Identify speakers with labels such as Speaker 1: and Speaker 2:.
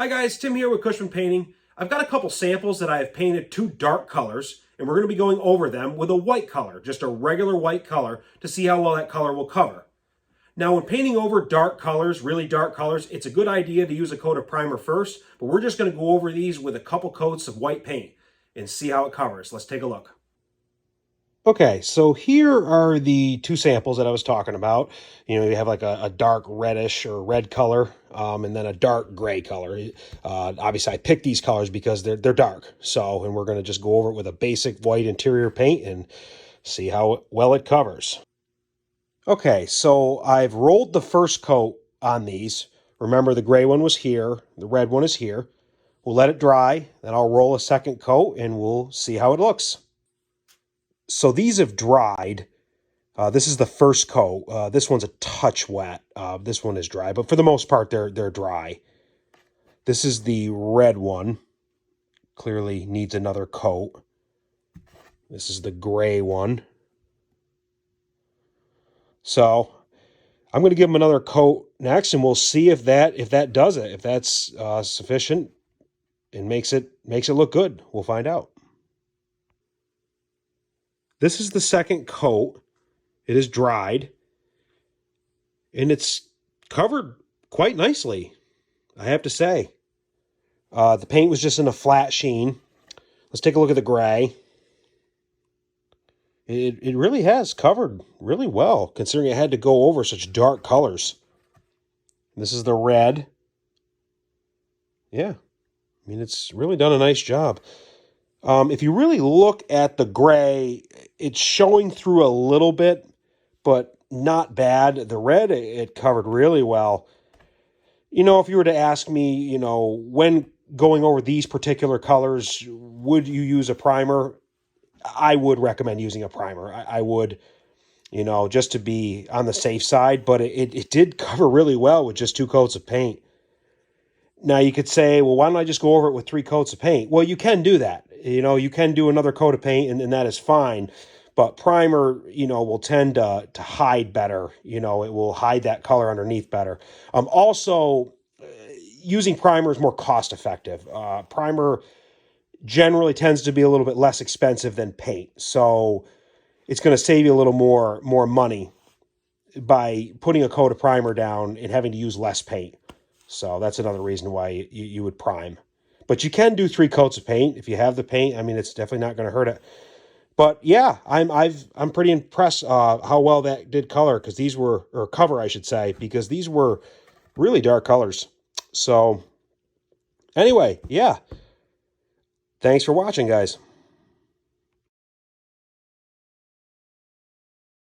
Speaker 1: Hi guys, Tim here with Cushman Painting. I've got a couple samples that I have painted two dark colors, and we're going to be going over them with a white color, just a regular white color, to see how well that color will cover. Now when painting over dark colors, really dark colors, it's a good idea to use a coat of primer first, but we're just going to go over these with a couple coats of white paint and see how it covers. Let's take a look. Okay, so here are the two samples that I was talking about. You know, you have like a dark reddish or red color, and then a dark gray color. Obviously, I picked these colors because they're dark. So, and we're going to just go over it with a basic white interior paint and see how well it covers. Okay, so I've rolled the first coat on these. Remember, the gray one was here, the red one is here. We'll let it dry, then I'll roll a second coat, and we'll see how it looks. So these have dried. This is the first coat. This one's a touch wet. This one is dry, but for the most part, they're dry. This is the red one. Clearly needs another coat. This is the gray one. So I'm going to give them another coat next, and we'll see if that does it. If that's sufficient and makes it look good. We'll find out. This is the second coat. It is dried, and it's covered quite nicely, I have to say. The paint was just in a flat sheen. Let's take a look at the gray. It really has covered really well, considering I had to go over such dark colors. This is the red. Yeah, I mean, it's really done a nice job. If you really look at the gray, it's showing through a little bit, but not bad. The red, it covered really well. You know, if you were to ask me, you know, when going over these particular colors, would you use a primer? I would recommend using a primer. I would, you know, just to be on the safe side, but it did cover really well with just two coats of paint. Now you could say, well, why don't I just go over it with three coats of paint? Well, you can do that. You know, you can do another coat of paint, and that is fine. But primer, you know, will tend to hide better. You know, it will hide that color underneath better. Also, using primer is more cost effective. Primer generally tends to be a little bit less expensive than paint. So it's going to save you a little more money by putting a coat of primer down and having to use less paint. So that's another reason why you would prime. But you can do three coats of paint if you have the paint. I mean, it's definitely not going to hurt it. But yeah, I'm pretty impressed how well that did color, because these were, or cover I should say, because these were really dark colors. So anyway, yeah. Thanks for watching, guys.